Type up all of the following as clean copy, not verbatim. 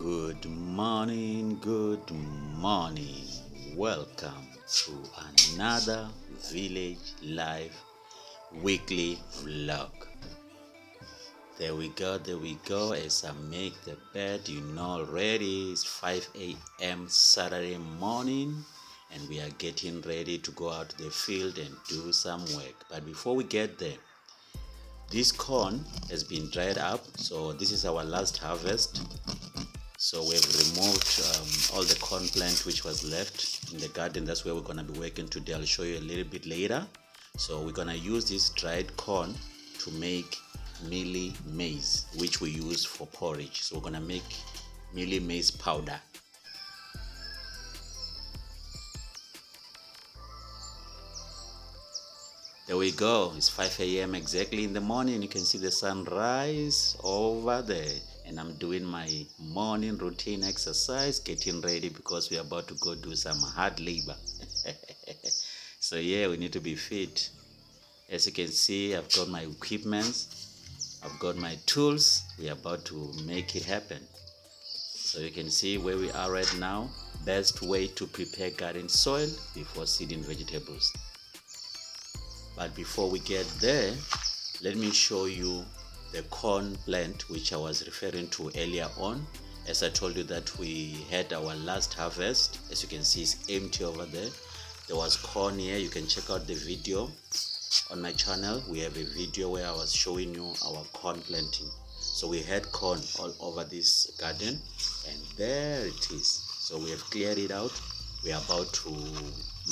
Good morning, good morning. Welcome to another Village Life weekly vlog. There we go. As I make the bed, you know already it's 5 a.m. Saturday morning and we are getting ready to go out to the field and do some work. But before we get there, this corn has been dried up, so this is our last harvest. So we've removed all the corn plant which was left in the garden. That's where we're going to be working today. I'll show you a little bit later. So we're going to use this dried corn to make mealy maize, which we use for porridge. So we're going to make mealy maize powder. There we go. It's 5 a.m. exactly in the morning. You can see the sunrise over there. And I'm doing my morning routine exercise, getting ready because we're about to go do some hard labor. So yeah, we need to be fit. As you can see, I've got my equipment, I've got my tools. We're about to make it happen. So you can see where we are right now. Best way to prepare garden soil before seeding vegetables. But before we get there, let me show you the corn plant which I was referring to earlier on. As I told you that we had our last harvest. As you can see, it's empty over there. There was corn here. You can check out the video on my channel. We have a video where I was showing you our corn planting. So we had corn all over this garden and there it is. So we have cleared it out. We are about to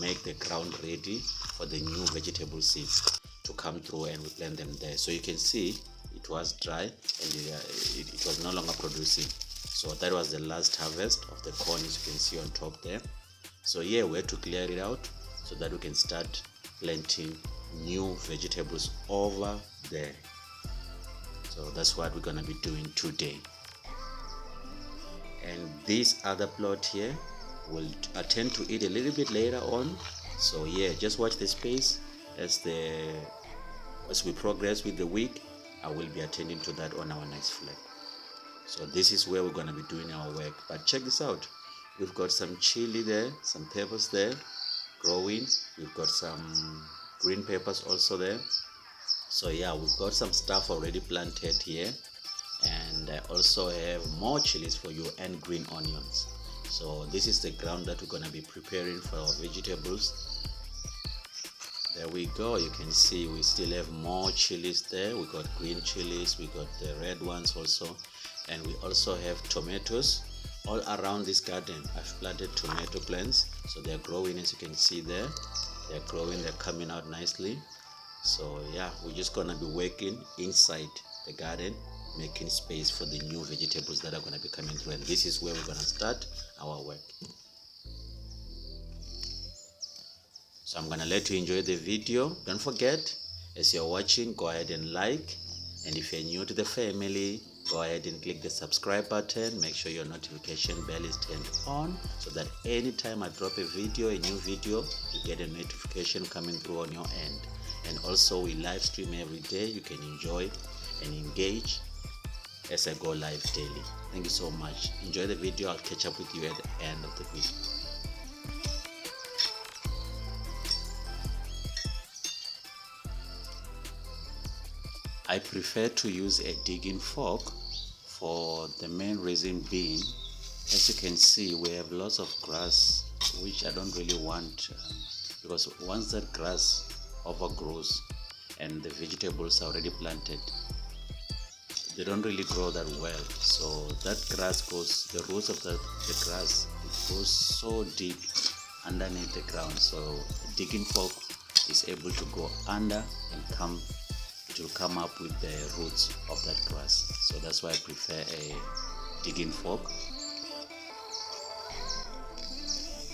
make the ground ready for the new vegetable seeds to come through and we plant them there. So you can see it was dry and it was no longer producing. So that was the last harvest of the corn, as you can see on top there. So yeah, we had to clear it out so that we can start planting new vegetables over there. So that's what we're gonna be doing today. And this other plot here will attend to it a little bit later on. So yeah, just watch the space as we progress with the week. I will be attending to that on our next vlog. So this is where we're going to be doing our work. But check this out. We've got some chili there, some peppers there growing. We've got some green peppers also there. So yeah, we've got some stuff already planted here. And I also have more chilies for you and green onions. So this is the ground that we're going to be preparing for our vegetables. There we go. You can see we still have more chilies there. We got green chilies, we got the red ones also, and we also have tomatoes all around this garden. I've planted tomato plants, so they're growing. As you can see there, they're growing, they're coming out nicely. So yeah, we're just gonna be working inside the garden, making space for the new vegetables that are gonna be coming through, and this is where we're gonna start our work. So I'm gonna let you enjoy the video. Don't forget, as you're watching, go ahead and like, and if you're new to the family, go ahead and click the subscribe button. Make sure your notification bell is turned on so that anytime I drop a video, a new video, you get a notification coming through on your end. And also we live stream every day. You can enjoy and engage as I go live daily. Thank you so much. Enjoy the video. I'll catch up with you at the end of the video. I prefer to use a digging fork for the main reason being, as you can see, we have lots of grass which I don't really want, because once that grass overgrows and the vegetables are already planted, they don't really grow that well. So that grass goes, the roots of the grass, it goes so deep underneath the ground. So a digging fork is able to go under and it will come up with the roots of that grass. So that's why I prefer a digging fork.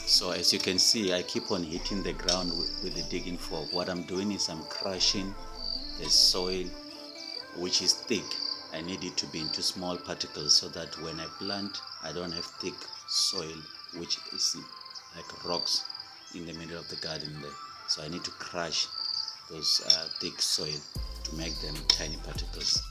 So as you can see, I keep on hitting the ground with the digging fork. What I'm doing is I'm crushing the soil which is thick. I need it to be into small particles so that when I plant, I don't have thick soil which is like rocks in the middle of the garden there. So I need to crush those thick soil to make them tiny particles.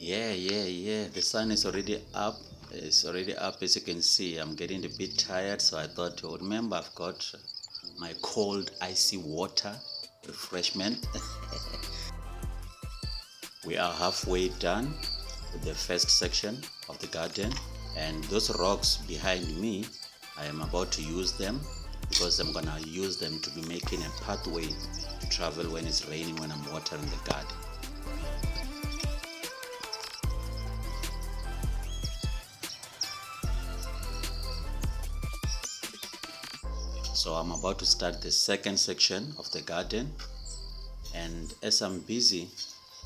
Yeah. The sun is already up. It's already up, as you can see. I'm getting a bit tired, so I thought, oh, remember, I've got my cold, icy water refreshment. We are halfway done with the first section of the garden, and those rocks behind me, I am about to use them because I'm gonna use them to be making a pathway to travel when it's raining, when I'm watering the garden. So I'm about to start the second section of the garden, and as I'm busy,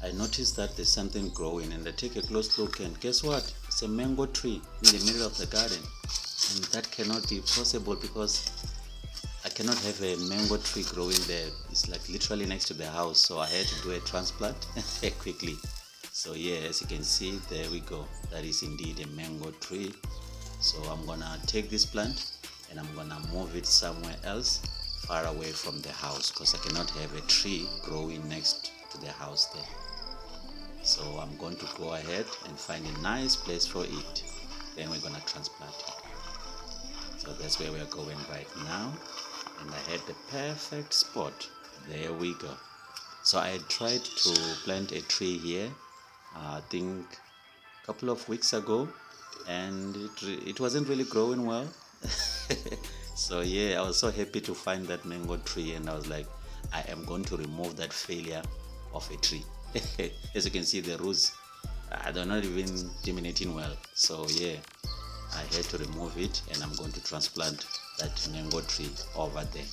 I noticed that there's something growing, and I take a close look, and guess what? It's a mango tree in the middle of the garden, and that cannot be possible because I cannot have a mango tree growing there. It's like literally next to the house, so I had to do a transplant quickly. So yeah, as you can see, there we go. That is indeed a mango tree. So I'm gonna take this plant and I'm gonna move it somewhere else, far away from the house, because I cannot have a tree growing next to the house there. So I'm going to go ahead and find a nice place for it. Then we're gonna transplant it. So that's where we're going right now, and I had the perfect spot. There we go. So I tried to plant a tree here, I think a couple of weeks ago, and it wasn't really growing well. So yeah, I was so happy to find that mango tree, and I was like, I am going to remove that failure of a tree. As you can see, the roots, they're not even germinating well. So yeah, I had to remove it, and I'm going to transplant that mango tree over there.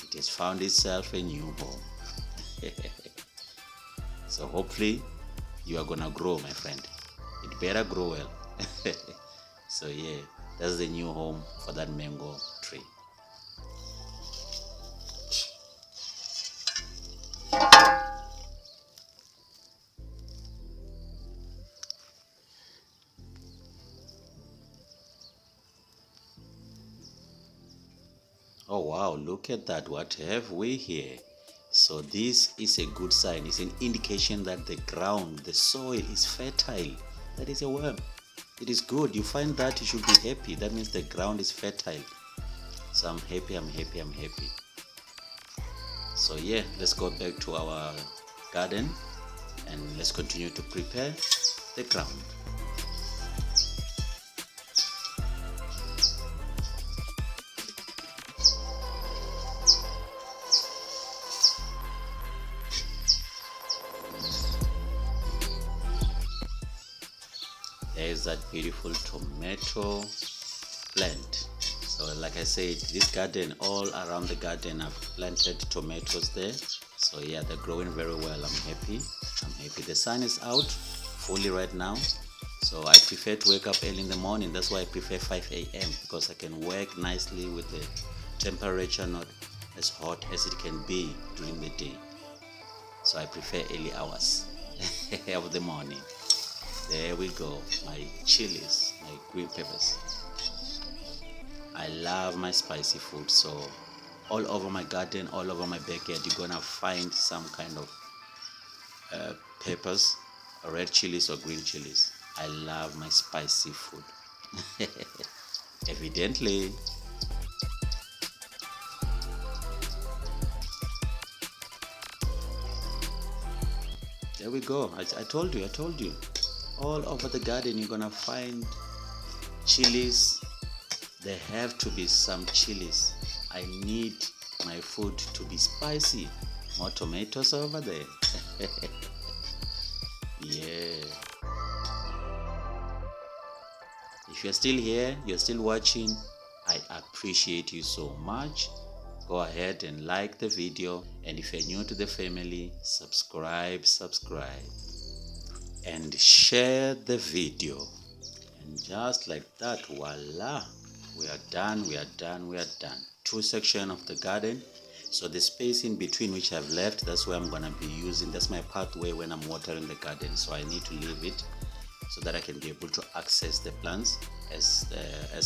It has found itself a new home. So hopefully you are gonna grow, my friend. It better grow well. So yeah, that's the new home for that mango tree. Oh wow, look at that. What have we here? So this is a good sign. It's an indication that the ground, the soil is fertile. That is a worm. It is good. You find that, you should be happy. That means the ground is fertile. So I'm happy. So yeah, let's go back to our garden and let's continue to prepare the ground. There is that beautiful tomato plant. So like I said, this garden, all around the garden, I've planted tomatoes there. So yeah, they're growing very well. I'm happy. The sun is out fully right now, so I prefer to wake up early in the morning. That's why I prefer 5 a.m. because I can work nicely with the temperature not as hot as it can be during the day. So I prefer early hours of the morning. There we go, my chilies, my green peppers. I love my spicy food, so all over my garden, all over my backyard, you're gonna find some kind of peppers, red chilies or green chilies. I love my spicy food. Evidently. There we go. I told you. All over the garden you're gonna find chilies. There have to be some chilies. I need my food to be spicy. More tomatoes over there. Yeah. If you're still here, you're still watching, I appreciate you so much. Go ahead and like the video, and if you're new to the family, subscribe and share the video. And just like that, voila, we are done. 2 sections of the garden. So the space in between which I've left, that's where I'm gonna be using. That's my pathway when I'm watering the garden. So I need to leave it so that I can be able to access the plants as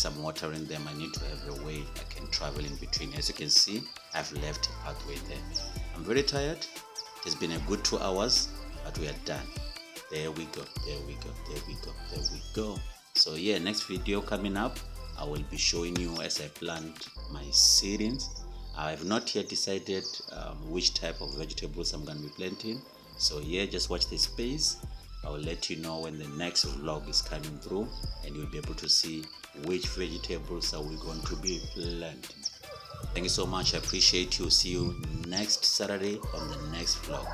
I'm watering them. I need to have a way I can travel in between. As you can see, I've left a pathway there. I'm very tired. It's been a good 2 hours, but we are done. There we go, there we go, there we go, there we go. So yeah, next video coming up, I will be showing you as I plant my seedlings. I have not yet decided which type of vegetables I'm going to be planting. So yeah, just watch this space. I will let you know when the next vlog is coming through, and you'll be able to see which vegetables are we going to be planting. Thank you so much. I appreciate you. See you next Saturday on the next vlog.